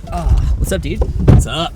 What's up, dude? What's up?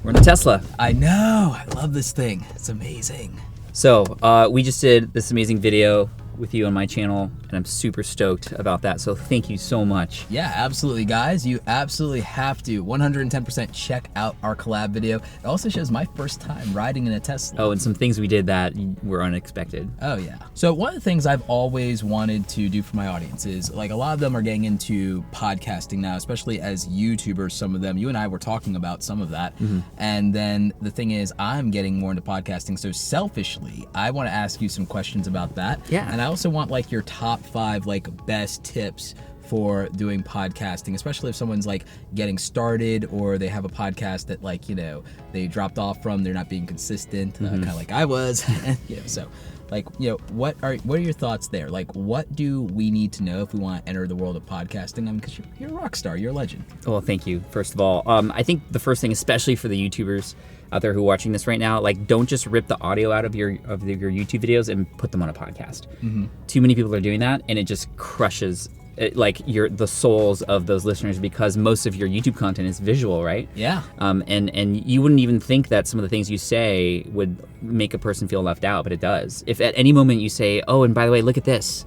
We're in the Tesla. I know. I love this thing. It's amazing. So we just did this amazing video with you on my channel, and I'm super stoked about that. So thank you so much. Yeah, absolutely, guys. You absolutely have to 110% check out our collab video. It also shows my first time riding in a Tesla. Oh, and some things we did that were unexpected. Oh, yeah. So one of the things I've always wanted to do for my audience is, like, a lot of them are getting into podcasting now, especially as YouTubers, some of them. You and I were talking about some of that. Mm-hmm. And then the thing is, I'm getting more into podcasting. So selfishly, I want to ask you some questions about that. Yeah. And I also want, like, your top 5, like, best tips for doing podcasting, especially if someone's like getting started or they have a podcast that, like, you know, they dropped off from, they're not being consistent, kind of like I was. You know, so like, you know, what are your thoughts there? Like, what do we need to know if we want to enter the world of podcasting? I mean, because you're a rock star, you're a legend. Well, thank you. First of all, I think the first thing, especially for the YouTubers out there who are watching this right now, like, don't just rip the audio out of your YouTube videos and put them on a podcast. Mm-hmm. Too many people are doing that, and it just crushes the souls of those listeners, because most of your YouTube content is visual, right? Yeah. And you wouldn't even think that some of the things you say would make a person feel left out, but it does. If at any moment you say, oh, and by the way, look at this,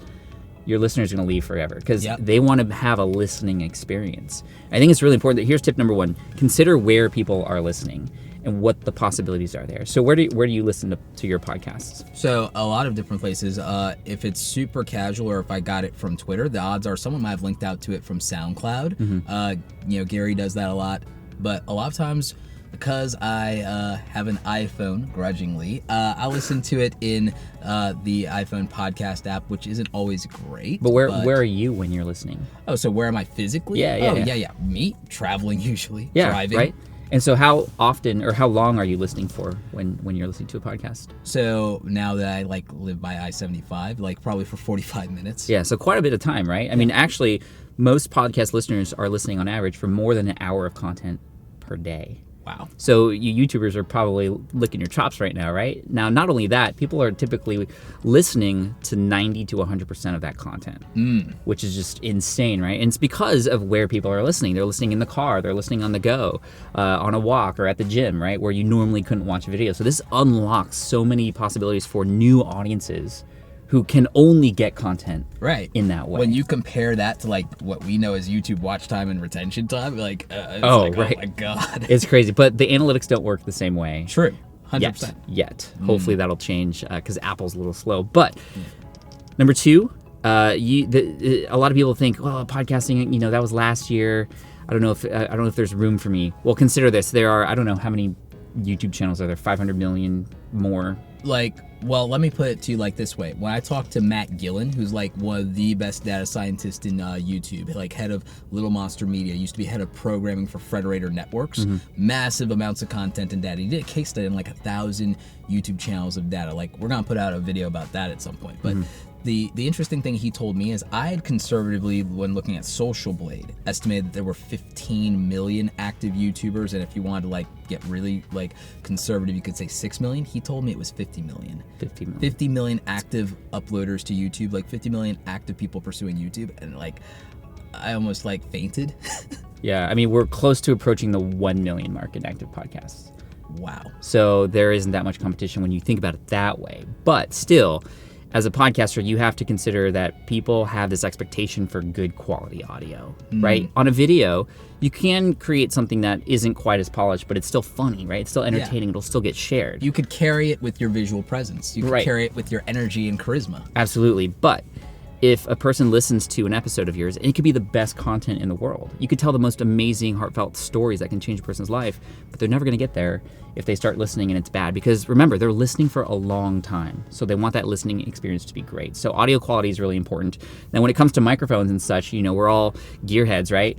your listeners are going to leave forever, because they want to have a listening experience. I think it's really important that here's tip number 1: consider where people are listening and what the possibilities are there. So where do you listen to your podcasts? So a lot of different places. If it's super casual, or if I got it from Twitter, the odds are someone might have linked out to it from SoundCloud. Mm-hmm. You know, Gary does that a lot. But a lot of times, because I have an iPhone, grudgingly, I listen to it in the iPhone podcast app, which isn't always great. But where are you when you're listening? Oh, so where am I physically? Yeah. Me, traveling usually, driving. Right. And so how often or how long are you listening for when you're listening to a podcast? So now that I live by I-75, probably for 45 minutes. Yeah, so quite a bit of time, right? I mean, actually, most podcast listeners are listening on average for more than an hour of content per day. Wow. So you YouTubers are probably licking your chops right now, right? Now, not only that, people are typically listening to 90 to 100% of that content, which is just insane, right? And it's because of where people are listening. They're listening in the car, they're listening on the go, on a walk, or at the gym, right? Where you normally couldn't watch a video. So this unlocks so many possibilities for new audiences who can only get content in that way. When you compare that to what we know as YouTube watch time and retention time, oh my God. It's crazy. But the analytics don't work the same way. True. 100%. Yet. Hopefully that'll change, because Apple's a little slow. But number 2, a lot of people think, well, podcasting, you know, that was last year. I don't know if there's room for me. Well, consider this. There are, I don't know how many YouTube channels are there, 500 million more. Well, let me put it to you this way. When I talked to Matt Gillen, who's one of the best data scientists in YouTube, head of Little Monster Media, used to be head of programming for Frederator Networks, massive amounts of content and data. He did a case study on 1,000 YouTube channels of data. We're gonna put out a video about that at some point. But the interesting thing he told me is I had conservatively, when looking at Social Blade, estimated that there were 15 million active YouTubers, and if you wanted to get really conservative, you could say 6 million. He told me it was 50 million. 50 million active uploaders to YouTube, 50 million active people pursuing YouTube, and I almost fainted. Yeah, I mean, we're close to approaching the 1 million mark in active podcasts. Wow. So there isn't that much competition when you think about it that way. But still, as a podcaster, you have to consider that people have this expectation for good quality audio, right? On a video, you can create something that isn't quite as polished, but it's still funny, right? It's still entertaining. It'll still get shared. You could carry it with your visual presence. You could carry it with your energy and charisma. Absolutely. But if a person listens to an episode of yours, and it could be the best content in the world. You could tell the most amazing, heartfelt stories that can change a person's life, but they're never going to get there if they start listening and it's bad. Because remember, they're listening for a long time, so they want that listening experience to be great. So audio quality is really important. Now, when it comes to microphones and such, you know, we're all gearheads, right?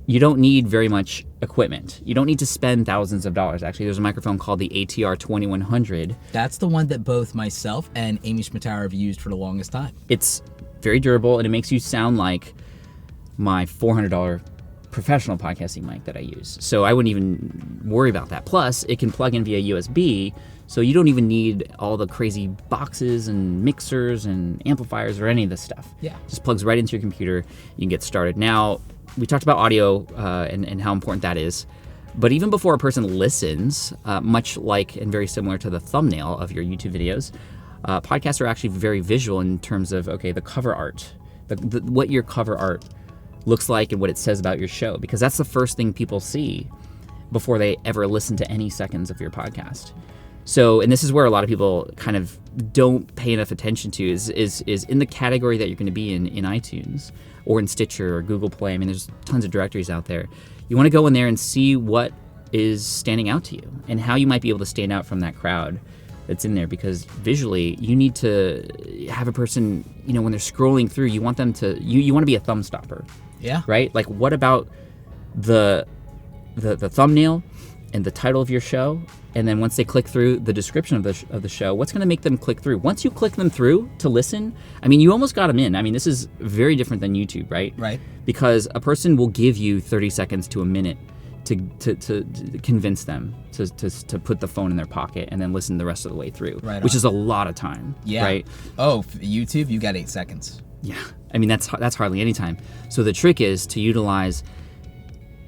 You don't need very much equipment. You don't need to spend thousands of dollars. Actually, there's a microphone called the ATR 2100. That's the one that both myself and Amy Schmittauer have used for the longest time. It's very durable, and it makes you sound like my $400 professional podcasting mic that I use. So I wouldn't even worry about that. Plus, it can plug in via USB, so you don't even need all the crazy boxes and mixers and amplifiers or any of this stuff. Yeah. Just plugs right into your computer. You can get started. Now, we talked about audio and how important that is. But even before a person listens, much like and very similar to the thumbnail of your YouTube videos, podcasts are actually very visual in terms of, okay, the cover art, what your cover art looks like and what it says about your show, because that's the first thing people see before they ever listen to any seconds of your podcast. So, and this is where a lot of people kind of don't pay enough attention to is in the category that you're going to be in iTunes or in Stitcher or Google Play. I mean, there's tons of directories out there. You want to go in there and see what is standing out to you and how you might be able to stand out from that crowd that's in there, because visually you need to have a person, you know, when they're scrolling through, you want them to, you want to be a thumb stopper. Yeah. Right? Like, what about the thumbnail and the title of your show, and then once they click through the description of the show, what's going to make them click through? Once you click them through to listen, I mean, you almost got them in. I mean, this is very different than YouTube, right? Right. Because a person will give you 30 seconds to a minute to convince them to put the phone in their pocket and then listen the rest of the way through, right, which is a lot of time. Yeah. Right. Oh, YouTube, you got 8 seconds. Yeah. I mean, that's hardly any time. So the trick is to utilize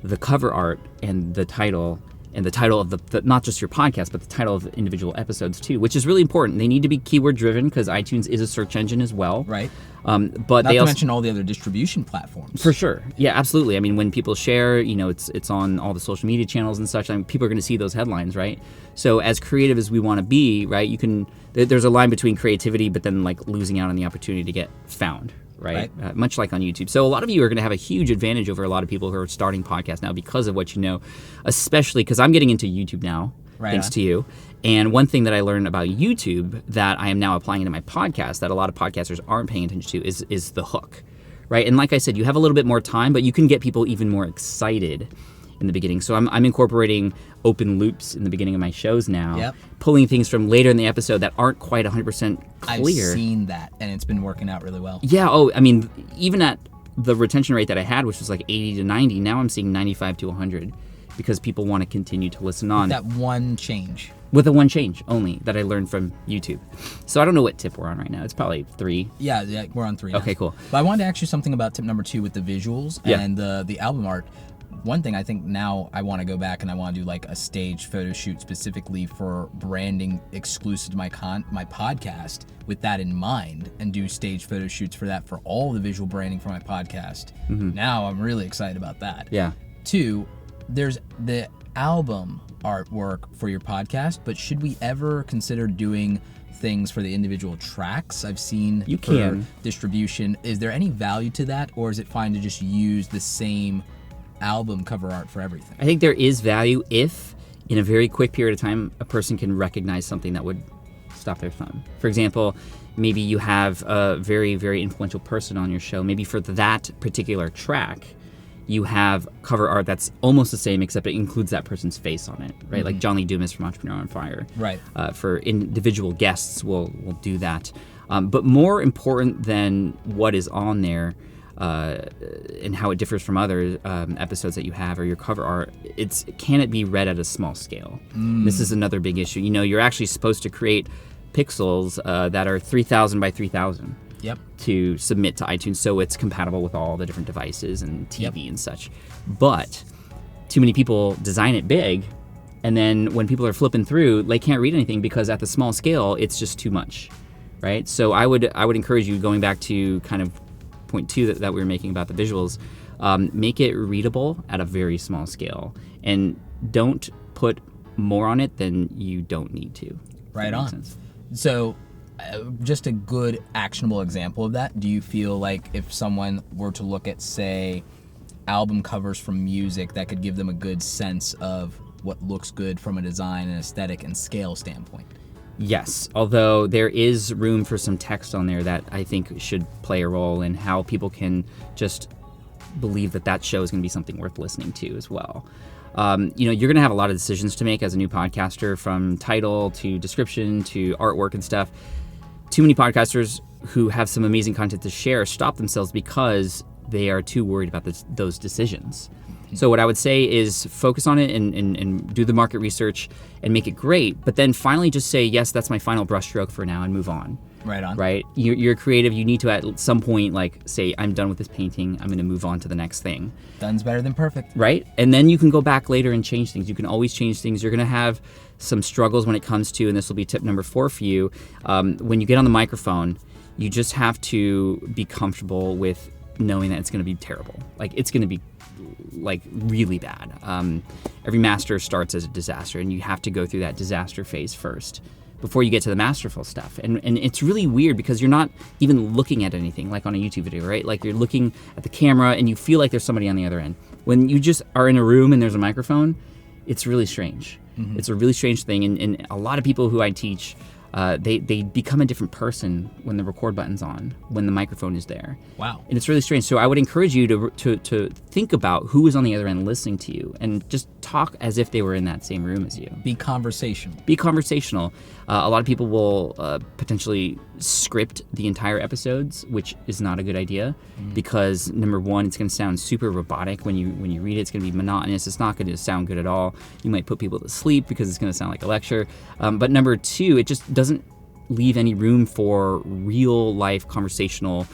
the cover art and the title of the not just your podcast, but the title of individual episodes too, which is really important. They need to be keyword driven because iTunes is a search engine as well. Right. But not they to also mention all the other distribution platforms. For sure. Yeah, absolutely. I mean, when people share, you know, it's on all the social media channels and such. I mean, people are going to see those headlines, right? So as creative as we want to be, right, there's a line between creativity, but then like losing out on the opportunity to get found. Right? Much like on YouTube. So a lot of you are going to have a huge advantage over a lot of people who are starting podcasts now because of what you know, especially because I'm getting into YouTube now, thanks to you. And one thing that I learned about YouTube that I am now applying into my podcast that a lot of podcasters aren't paying attention to is the hook, right? And like I said, you have a little bit more time, but you can get people even more excited in the beginning. So I'm incorporating open loops in the beginning of my shows now, pulling things from later in the episode that aren't quite 100% clear. I've seen that, and it's been working out really well. Yeah, oh, I mean, even at the retention rate that I had, which was like 80 to 90, now I'm seeing 95 to 100 because people want to continue to listen on. With that one change. With the one change only that I learned from YouTube. So I don't know what tip we're on right now. It's probably 3. Yeah, we're on 3 now. Okay, cool. But I wanted to ask you something about tip number 2 with the visuals and the album art. One thing I think now I want to go back and I want to do like a stage photo shoot specifically for branding exclusive to my podcast with that in mind, and do stage photo shoots for that for all the visual branding for my podcast. Now I'm really excited about that. Yeah. 2, there's the album artwork for your podcast, but should we ever consider doing things for the individual tracks? I've seen you for can distribution. Is there any value to that, or is it fine to just use the same album cover art for everything? I think there is value if, in a very quick period of time, a person can recognize something that would stop their thumb. For example, maybe you have a very, very influential person on your show. Maybe for that particular track, you have cover art that's almost the same, except it includes that person's face on it, right? Like John Lee Dumas from Entrepreneur on Fire. Right. For individual guests, we'll do that. But more important than what is on there, and how it differs from other episodes that you have or your cover art, can it be read at a small scale? This is another big issue. You know, you're actually supposed to create pixels that are 3,000 by 3,000 to submit to iTunes, so it's compatible with all the different devices and TV and such. But too many people design it big, and then when people are flipping through, they can't read anything because at the small scale, it's just too much, right? So I would encourage you, going back to kind of point 2 that we were making about the visuals, make it readable at a very small scale, and don't put more on it than you don't need to. Right on. Sense. So just a good actionable example of that, do you feel like if someone were to look at, say, album covers from music, that could give them a good sense of what looks good from a design and aesthetic and scale standpoint? Yes, although there is room for some text on there that I think should play a role in how people can just believe that show is going to be something worth listening to as well. You know, you're going to have a lot of decisions to make as a new podcaster, from title to description to artwork and stuff. Too many podcasters who have some amazing content to share stop themselves because they are too worried about those decisions. So what I would say is focus on it and do the market research and make it great, but then finally just say, yes, that's my final brushstroke for now, and move on. Right on. Right? You're creative. You need to at some point like say, I'm done with this painting. I'm going to move on to the next thing. Done's better than perfect. Right? And then you can go back later and change things. You can always change things. You're going to have some struggles when it comes to, and this will be tip number 4 for you, when you get on the microphone, you just have to be comfortable with knowing that it's going to be terrible. Like, it's going to be like really bad. Every master starts as a disaster, and you have to go through that disaster phase first before you get to the masterful stuff. And it's really weird because you're not even looking at anything like on a YouTube video, right? Like, you're looking at the camera and you feel like there's somebody on the other end. When you just are in a room and there's a microphone, it's really strange. Mm-hmm. It's a really strange thing. And a lot of people who I teach, they become a different person when the record button's on, when the microphone is there. Wow. And it's really strange. So I would encourage you to think about who is on the other end listening to you and just talk as if they were in that same room as you. Be conversational. Be conversational. A lot of people will potentially script the entire episodes, which is not a good idea because, number one, it's going to sound super robotic when you read it. It's going to be monotonous. It's not going to sound good at all. You might put people to sleep because it's going to sound like a lecture. But number two, it just doesn't leave any room for real life conversational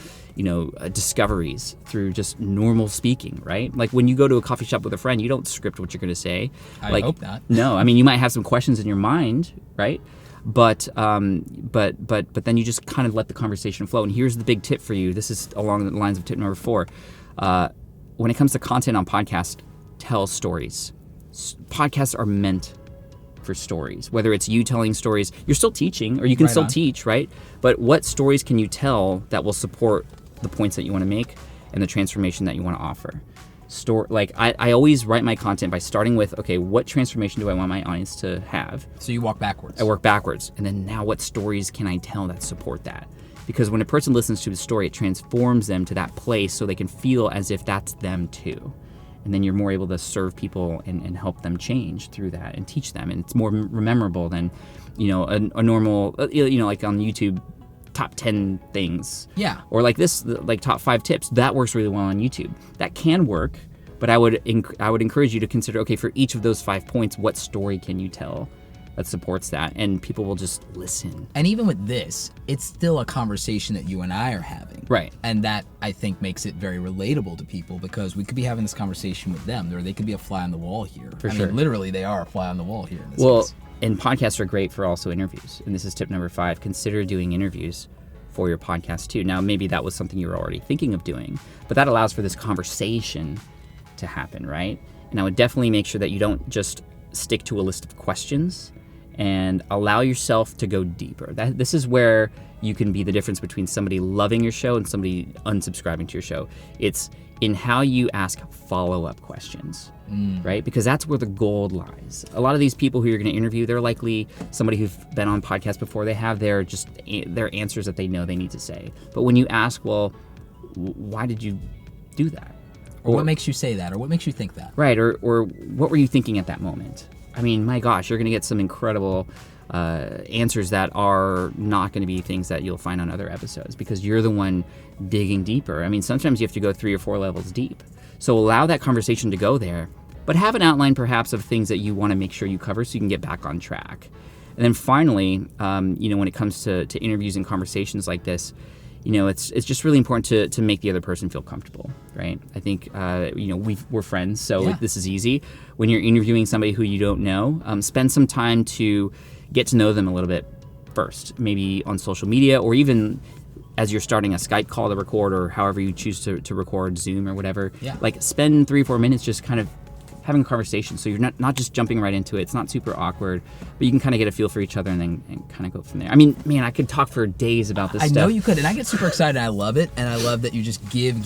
discoveries through just normal speaking, right? Like when you go to a coffee shop with a friend, you don't script what you're going to say. I hope not. No, I mean, you might have some questions in your mind, right? But then you just kind of let the conversation flow. And here's the big tip for you. This is along the lines of tip number 4. When it comes to content on podcasts, tell stories. Podcasts are meant for stories. Whether it's you telling stories, you're still teaching, or you can still teach, right? But what stories can you tell that will support the points that you want to make and the transformation that you want to offer? I always write my content by starting with, okay, what transformation do I want my audience to have? So you walk backwards. I work backwards. And then now what stories can I tell that support that? Because when a person listens to the story, it transforms them to that place so they can feel as if that's them too. And then you're more able to serve people and help them change through that and teach them. And it's more memorable than, a normal, like on YouTube, top 10 things. Yeah. Or like this, like top 5 tips. That works really well on YouTube. That can work, but I would encourage you to consider, okay, for each of those 5 points, what story can you tell that supports that? And people will just listen. And even with this, it's still a conversation that you and I are having. Right. And that, I think, makes it very relatable to people because we could be having this conversation with them, or they could be a fly on the wall here. For sure. Mean, literally, they are a fly on the wall here in this case. And podcasts are great for also interviews. And this is tip number 5. Consider doing interviews for your podcast too. Now, maybe that was something you were already thinking of doing, but that allows for this conversation to happen, right? And I would definitely make sure that you don't just stick to a list of questions and allow yourself to go deeper. This is where you can be the difference between somebody loving your show and somebody unsubscribing to your show. It's in how you ask follow-up questions, right? Because that's where the gold lies. A lot of these people who you're going to interview, they're likely somebody who've been on podcasts before. They have their answers that they know they need to say. But when you ask, well, why did you do that? Or what makes you say that? Or what makes you think that? Right, or what were you thinking at that moment? I mean, my gosh, you're going to get some incredible answers that are not going to be things that you'll find on other episodes because you're the one digging deeper. I mean, sometimes you have to go 3 or 4 levels deep. So allow that conversation to go there, but have an outline perhaps of things that you want to make sure you cover so you can get back on track. And then finally, when it comes to interviews and conversations like this, it's just really important to make the other person feel comfortable, right? I think, we're friends, so this is easy. When you're interviewing somebody who you don't know, spend some time to get to know them a little bit first, maybe on social media or even as you're starting a Skype call to record or however you choose to record, Zoom or whatever. Yeah. Like spend 3 or 4 minutes just kind of having a conversation so you're not just jumping right into it. It's not super awkward, but you can kind of get a feel for each other and kind of go from there. I mean, man, I could talk for days about this stuff. I know you could, and I get super excited. I love it, and I love that you just give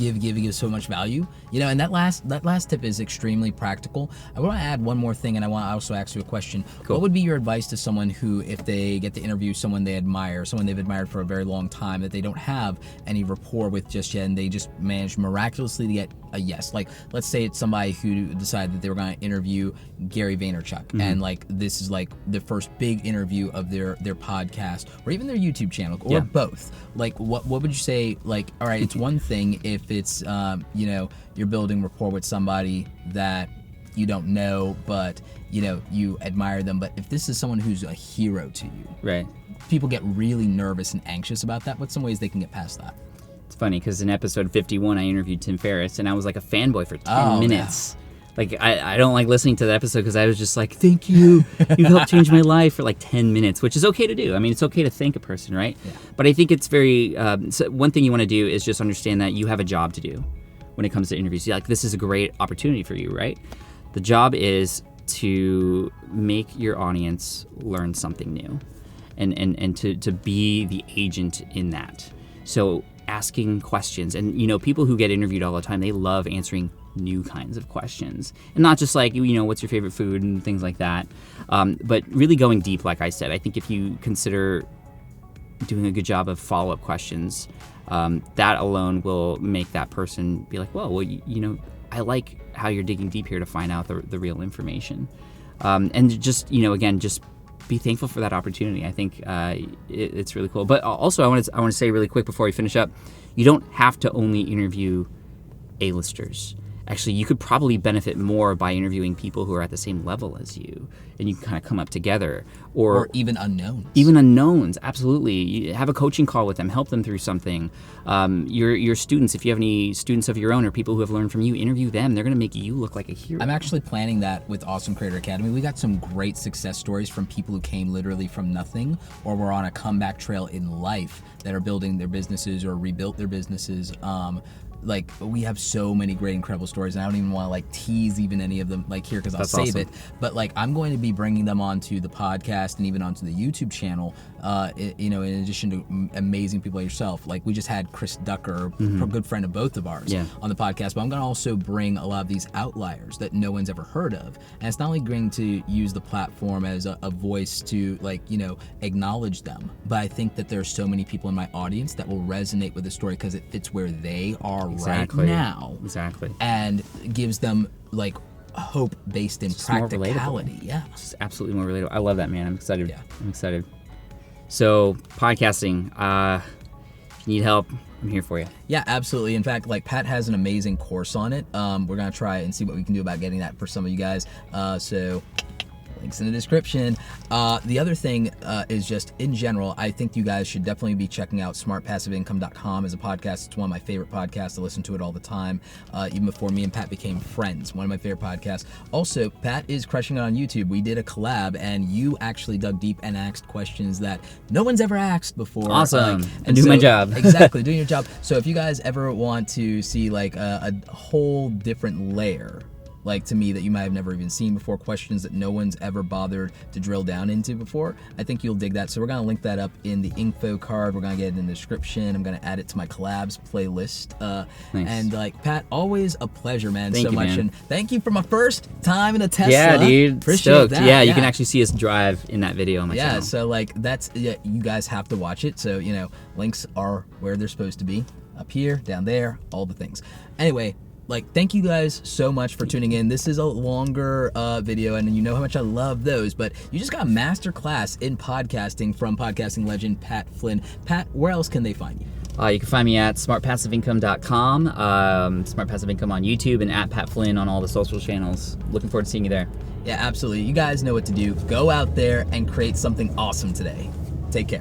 so much value. And that last tip is extremely practical. I want to add one more thing, and I want to also ask you a question. Cool. What would be your advice to someone who, if they get to interview someone they admire, someone they've admired for a very long time, that they don't have any rapport with just yet, and they just managed miraculously to get a yes? Like, let's say it's somebody who decided that they were going to interview Gary Vaynerchuk, and like this is like the first big interview of their podcast or even their YouTube channel or both. Like, what would you say? Like, all right, it's one thing if it's you're building rapport with somebody that you don't know, but you admire them. But if this is someone who's a hero to you, right? people get really nervous and anxious about that. What's some ways they can get past that? It's funny because in episode 51, I interviewed Tim Ferriss, and I was like a fanboy for 10 minutes. Yeah. Like, I don't like listening to the episode because I was just like, thank you. You helped change my life for like 10 minutes, which is okay to do. I mean, it's okay to thank a person, right? Yeah. But I think it's very, so one thing you want to do is just understand that you have a job to do when it comes to interviews. Like, this is a great opportunity for you, right? The job is to make your audience learn something new and to be the agent in that. So asking questions, and, you know, people who get interviewed all the time, they love answering new kinds of questions, and not just like, you know, what's your favorite food and things like that, but really going deep. Like I said, I think if you consider doing a good job of follow-up questions, that alone will make that person be like, well, you know, I like how you're digging deep here to find out the real information, and just, you know, again, just be thankful for that opportunity. I think it's really cool. But also, I want to say really quick before we finish up, you don't have to only interview A-listers. Actually, you could probably benefit more by interviewing people who are at the same level as you, and you can kind of come up together. Or even unknowns. Even unknowns, absolutely. You have a coaching call with them, help them through something. Your students, if you have any students of your own or people who have learned from you, interview them. They're going to make you look like a hero. I'm actually planning that with Awesome Creator Academy. We got some great success stories from people who came literally from nothing or were on a comeback trail in life that are building their businesses or rebuilt their businesses. Like, we have so many great, incredible stories, and I don't even want to like tease even any of them like here because I'll save it. But like, I'm going to be bringing them onto the podcast and even onto the YouTube channel. You know, in addition to amazing people like yourself, like we just had Chris Ducker, a good friend of both of ours, on the podcast. But I'm going to also bring a lot of these outliers that no one's ever heard of, and it's not only going to use the platform as a voice to, like, you know, acknowledge them, but I think that there's so many people in my audience that will resonate with the story because it fits where they are right now. Exactly. And gives them like hope based in practicality. Yeah. It's absolutely more relatable. I love that, man. I'm excited. Yeah. I'm excited. So, podcasting, if you need help, I'm here for you. Yeah, absolutely. In fact, like, Pat has an amazing course on it. We're going to try and see what we can do about getting that for some of you guys. So links in the description. The other thing is just, in general, I think you guys should definitely be checking out smartpassiveincome.com as a podcast. It's one of my favorite podcasts. I listen to it all the time, even before me and Pat became friends. One of my favorite podcasts. Also, Pat is crushing it on YouTube. We did a collab, and you actually dug deep and asked questions that no one's ever asked before. Awesome. And do my job. Exactly, doing your job. So if you guys ever want to see like a whole different layer, like, to me, that you might have never even seen before, questions that no one's ever bothered to drill down into before, I think you'll dig that. So we're going to link that up in the info card. We're going to get it in the description. I'm going to add it to my collabs playlist. Nice. And, like, Pat, always a pleasure, man. Thank so you, much. man. And thank you for my first time in a Tesla. Yeah, dude. Appreciate Stoked. that. Yeah, you can actually see us drive in that video on my channel. Yeah, so, like, that's, you guys have to watch it. So, you know, links are where they're supposed to be. Up here, down there, all the things. Anyway, like, thank you guys so much for tuning in. This is a longer video, and you know how much I love those, but you just got a master class in podcasting from podcasting legend Pat Flynn. Pat, where else can they find you? You can find me at smartpassiveincome.com, Smart Passive Income on YouTube, and at Pat Flynn on all the social channels. Looking forward to seeing you there. Yeah, absolutely. You guys know what to do. Go out there and create something awesome today. Take care.